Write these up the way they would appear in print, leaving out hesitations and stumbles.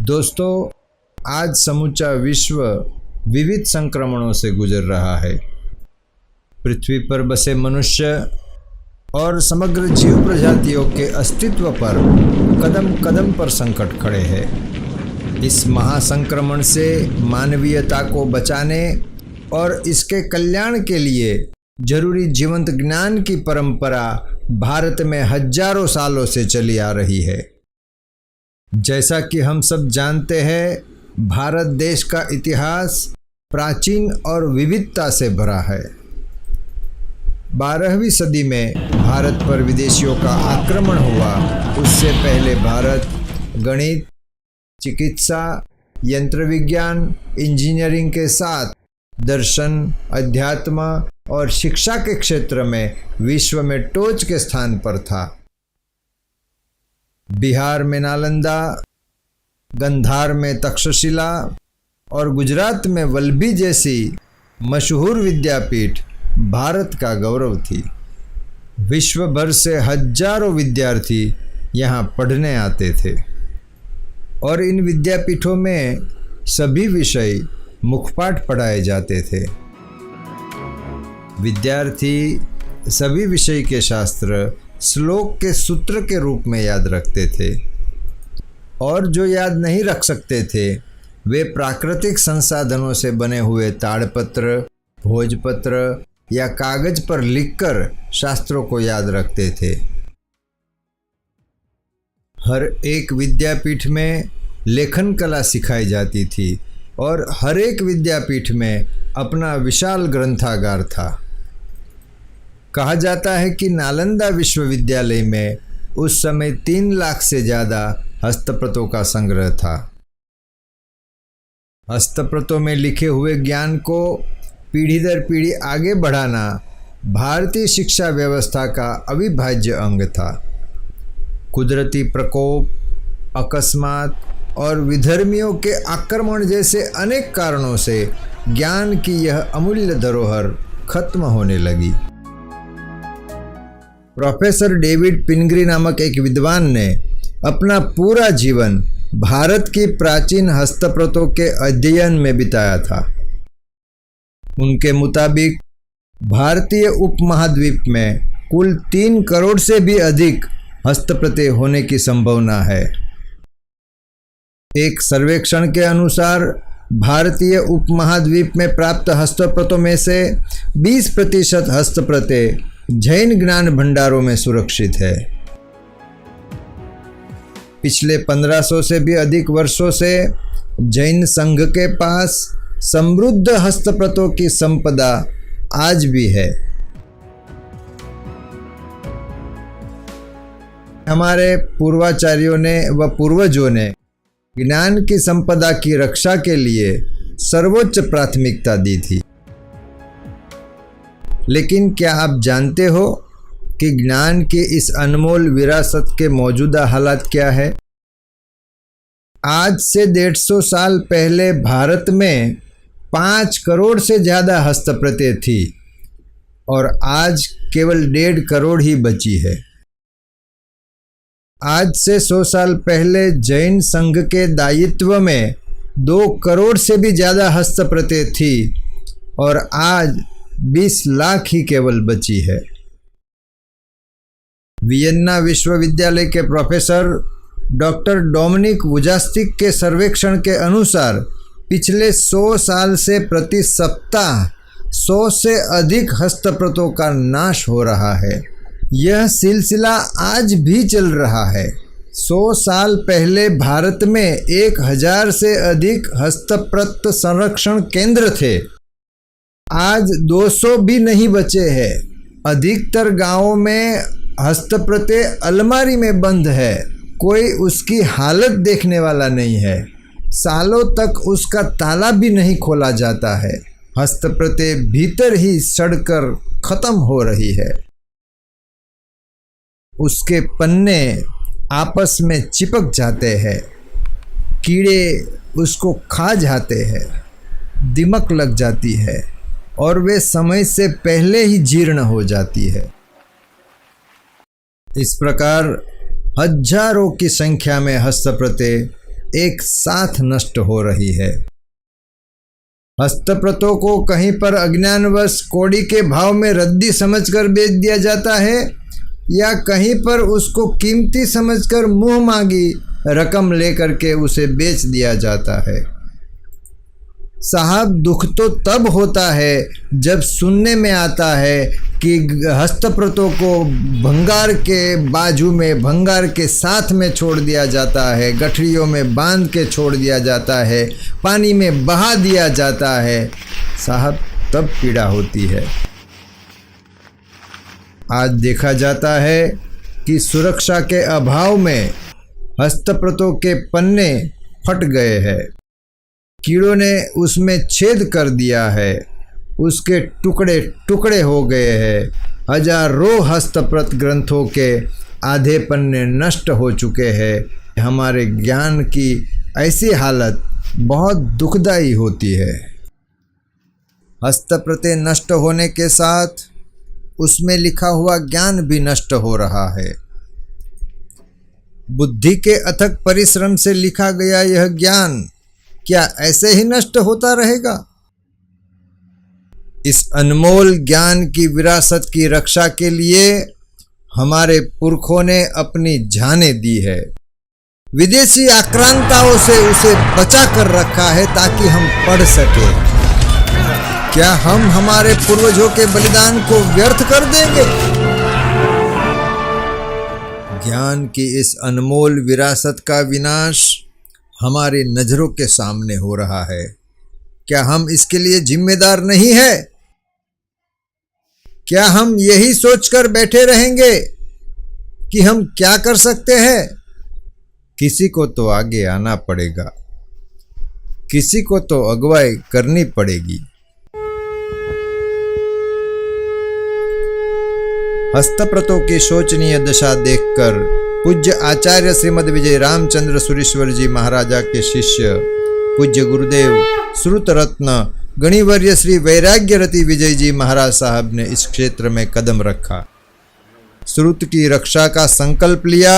दोस्तों, आज समूचा विश्व विविध संक्रमणों से गुजर रहा है। पृथ्वी पर बसे मनुष्य और समग्र जीव प्रजातियों के अस्तित्व पर कदम कदम पर संकट खड़े हैं। इस महासंक्रमण से मानवीयता को बचाने और इसके कल्याण के लिए जरूरी जीवंत ज्ञान की परंपरा भारत में हजारों सालों से चली आ रही है। जैसा कि हम सब जानते हैं, भारत देश का इतिहास प्राचीन और विविधता से भरा है। 12वीं सदी में भारत पर विदेशियों का आक्रमण हुआ। उससे पहले भारत गणित, चिकित्सा, यंत्र विज्ञान, इंजीनियरिंग के साथ दर्शन, अध्यात्म और शिक्षा के क्षेत्र में विश्व में टोच के स्थान पर था। बिहार में नालंदा, गंधार में तक्षशिला और गुजरात में वल्लभी जैसी मशहूर विद्यापीठ भारत का गौरव थी। विश्व भर से हजारों विद्यार्थी यहाँ पढ़ने आते थे और इन विद्यापीठों में सभी विषय मुखपाठ पढ़ाए जाते थे। विद्यार्थी सभी विषय के शास्त्र श्लोक के सूत्र के रूप में याद रखते थे और जो याद नहीं रख सकते थे वे प्राकृतिक संसाधनों से बने हुए ताड़पत्र, भोजपत्र या कागज पर लिखकर शास्त्रों को याद रखते थे। हर एक विद्यापीठ में लेखन कला सिखाई जाती थी और हर एक विद्यापीठ में अपना विशाल ग्रंथागार था। कहा जाता है कि नालंदा विश्वविद्यालय में उस समय 3 लाख से ज़्यादा हस्तप्रतों का संग्रह था। हस्तप्रतों में लिखे हुए ज्ञान को पीढ़ी दर पीढ़ी आगे बढ़ाना भारतीय शिक्षा व्यवस्था का अविभाज्य अंग था। कुदरती प्रकोप, अकस्मात और विधर्मियों के आक्रमण जैसे अनेक कारणों से ज्ञान की यह अमूल्य धरोहर खत्म होने लगी। प्रोफेसर डेविड पिनग्री नामक एक विद्वान ने अपना पूरा जीवन भारत की प्राचीन हस्तप्रतों के अध्ययन में बिताया था। उनके मुताबिक भारतीय उपमहाद्वीप में कुल 3 करोड़ से भी अधिक हस्तप्रतें होने की संभावना है। एक सर्वेक्षण के अनुसार भारतीय उपमहाद्वीप में प्राप्त हस्तप्रतों में से 20% हस्तप्रतें जैन ज्ञान भंडारों में सुरक्षित है। पिछले 1500 से भी अधिक वर्षों से जैन संघ के पास समृद्ध हस्तप्रतों की संपदा आज भी है। हमारे पूर्वाचार्यों ने व पूर्वजों ने ज्ञान की संपदा की रक्षा के लिए सर्वोच्च प्राथमिकता दी थी। लेकिन क्या आप जानते हो कि ज्ञान की इस अनमोल विरासत के मौजूदा हालात क्या है? आज से 150 साल पहले भारत में 5 करोड़ से ज़्यादा हस्तप्रतें थी और आज केवल 1.5 करोड़ ही बची है। आज से 100 साल पहले जैन संघ के दायित्व में 2 करोड़ से भी ज़्यादा हस्तप्रतें थी और आज 20 लाख ही केवल बची है। वियन्ना विश्वविद्यालय के प्रोफेसर डॉक्टर डोमिनिक वुजास्तिक के सर्वेक्षण के अनुसार पिछले 100 साल से प्रति सप्ताह 100 से अधिक हस्तप्रतों का नाश हो रहा है। यह सिलसिला आज भी चल रहा है। 100 साल पहले भारत में 1000 से अधिक हस्तप्रत संरक्षण केंद्र थे। आज 200 भी नहीं बचे हैं। अधिकतर गांवों में हस्तप्रतें अलमारी में बंद है। कोई उसकी हालत देखने वाला नहीं है। सालों तक उसका ताला भी नहीं खोला जाता है। हस्तप्रतें भीतर ही सड़कर खत्म हो रही है। उसके पन्ने आपस में चिपक जाते हैं। कीड़े उसको खा जाते हैं। दीमक लग जाती है और वे समय से पहले ही जीर्ण हो जाती है। इस प्रकार हजारों की संख्या में हस्तप्रतें एक साथ नष्ट हो रही है। हस्तप्रतों को कहीं पर अज्ञानवश कौड़ी के भाव में रद्दी समझकर बेच दिया जाता है या कहीं पर उसको कीमती समझकर मुंह मांगी रकम लेकर के उसे बेच दिया जाता है। साहब, दुख तो तब होता है जब सुनने में आता है कि हस्तप्रतों को भंगार के बाजू में, भंगार के साथ में छोड़ दिया जाता है, गठरियों में बांध के छोड़ दिया जाता है, पानी में बहा दिया जाता है। साहब, तब पीड़ा होती है। आज देखा जाता है कि सुरक्षा के अभाव में हस्तप्रतों के पन्ने फट गए हैं, कीड़ों ने उसमें छेद कर दिया है, उसके टुकड़े टुकड़े हो गए हैं। हजारों हस्तप्रत ग्रंथों के आधे पन्ने नष्ट हो चुके हैं। हमारे ज्ञान की ऐसी हालत बहुत दुखदाई होती है। हस्तप्रतें नष्ट होने के साथ उसमें लिखा हुआ ज्ञान भी नष्ट हो रहा है। बुद्धि के अथक परिश्रम से लिखा गया यह ज्ञान क्या ऐसे ही नष्ट होता रहेगा? इस अनमोल ज्ञान की विरासत की रक्षा के लिए हमारे पुरखों ने अपनी जानें दी है। विदेशी आक्रांताओं से उसे बचा कर रखा है ताकि हम पढ़ सके। क्या हम हमारे पूर्वजों के बलिदान को व्यर्थ कर देंगे? ज्ञान की इस अनमोल विरासत का विनाश हमारी नजरों के सामने हो रहा है। क्या हम इसके लिए जिम्मेदार नहीं है? क्या हम यही सोचकर बैठे रहेंगे कि हम क्या कर सकते हैं? किसी को तो आगे आना पड़ेगा, किसी को तो अगुवाई करनी पड़ेगी। हस्तप्रतों की शोचनीय दशा देखकर पूज्य आचार्य श्रीमद विजय रामचंद्र सुरेश्वर जी महाराजा के शिष्य पूज्य गुरुदेव श्रुत रत्न गणिवर्य श्री वैराग्यरति विजय जी महाराज साहब ने इस क्षेत्र में कदम रखा, श्रुत की रक्षा का संकल्प लिया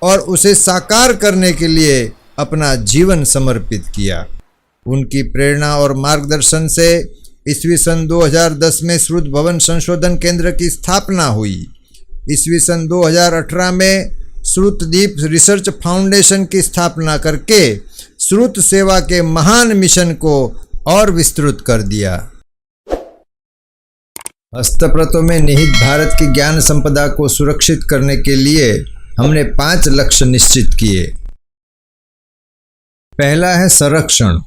और उसे साकार करने के लिए अपना जीवन समर्पित किया। उनकी प्रेरणा और मार्गदर्शन से ईस्वी सन 2010 में श्रुत भवन संशोधन केंद्र की स्थापना हुई। ईस्वी सन 2018 में श्रुतदीप रिसर्च फाउंडेशन की स्थापना करके श्रुत सेवा के महान मिशन को और विस्तृत कर दिया। हस्तप्रतों में निहित भारत की ज्ञान संपदा को सुरक्षित करने के लिए हमने 5 लक्ष्य निश्चित किए। पहला है संरक्षण,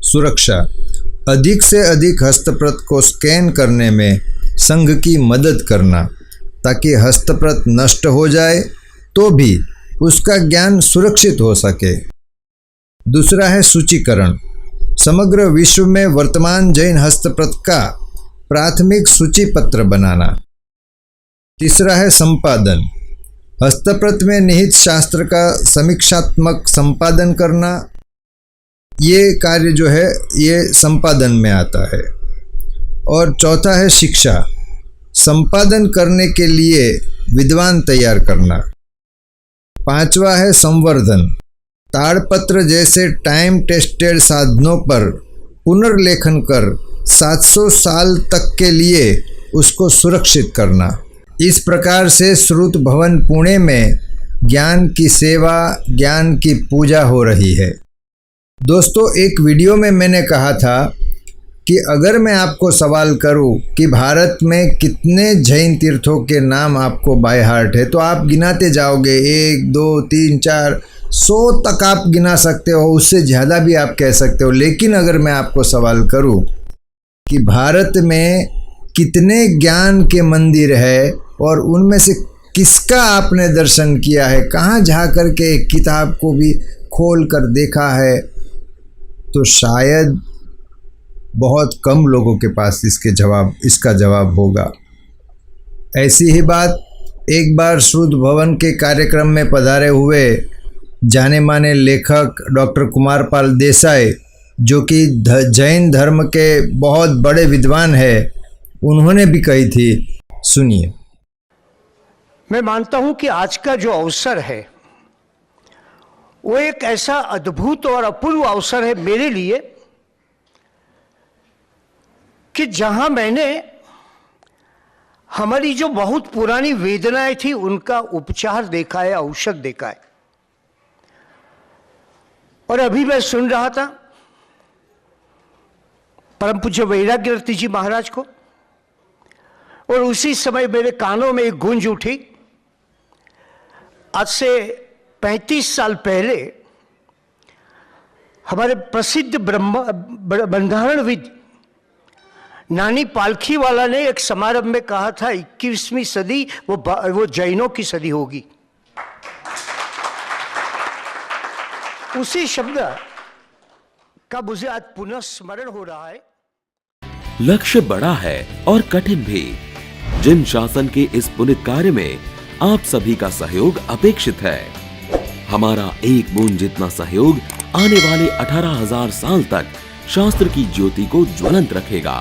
सुरक्षा। अधिक से अधिक हस्तप्रत को स्कैन करने में संघ की मदद करना ताकि हस्तप्रत नष्ट हो जाए तो भी उसका ज्ञान सुरक्षित हो सके। दूसरा है सूचीकरण, समग्र विश्व में वर्तमान जैन हस्तप्रत का प्राथमिक सूची पत्र बनाना। तीसरा है संपादन, हस्तप्रत में निहित शास्त्र का समीक्षात्मक संपादन करना। ये कार्य जो है ये संपादन में आता है। और चौथा है शिक्षा, संपादन करने के लिए विद्वान तैयार करना। पांचवा है संवर्धन, ताड़पत्र जैसे टाइम टेस्टेड साधनों पर पुनर्लेखन कर 700 साल तक के लिए उसको सुरक्षित करना। इस प्रकार से श्रुत भवन पुणे में ज्ञान की सेवा, ज्ञान की पूजा हो रही है। दोस्तों, एक वीडियो में मैंने कहा था कि अगर मैं आपको सवाल करूं कि भारत में कितने जैन तीर्थों के नाम आपको बाय हार्ट है तो आप गिनाते जाओगे, 1 2 3 4 100 तक आप गिना सकते हो, उससे ज़्यादा भी आप कह सकते हो। लेकिन अगर मैं आपको सवाल करूं कि भारत में कितने ज्ञान के मंदिर है और उनमें से किसका आपने दर्शन किया है, कहाँ जा कर के एक किताब को भी खोल कर देखा है, तो शायद बहुत कम लोगों के पास इसका जवाब होगा। ऐसी ही बात एक बार श्रुत भवन के कार्यक्रम में पधारे हुए जाने माने लेखक डॉक्टर कुमारपाल देसाई, जो कि जैन धर्म के बहुत बड़े विद्वान हैं, उन्होंने भी कही थी। सुनिए। मैं मानता हूं कि आज का जो अवसर है वो एक ऐसा अद्भुत और अपूर्व अवसर है मेरे लिए कि जहां मैंने हमारी जो बहुत पुरानी वेदनाएं थी उनका उपचार देखा है, औषध देखा है। और अभी मैं सुन रहा था परम पूज्य वैराग्यरती जी महाराज को, और उसी समय मेरे कानों में एक गूंज उठी। आज से 35 साल पहले हमारे प्रसिद्ध बंधारणविद नानी पालखीवाला ने एक समारंभ में कहा था 21वीं सदी वो जैनों की सदी होगी। उसी शब्द का मुझे आज पुनः स्मरण हो रहा है। लक्ष्य बड़ा है और कठिन भी। जिन शासन के इस पुनित कार्य में आप सभी का सहयोग अपेक्षित है। हमारा एक बूंद जितना सहयोग आने वाले 18,000 साल तक शास्त्र की ज्योति को ज्वलंत रखेगा।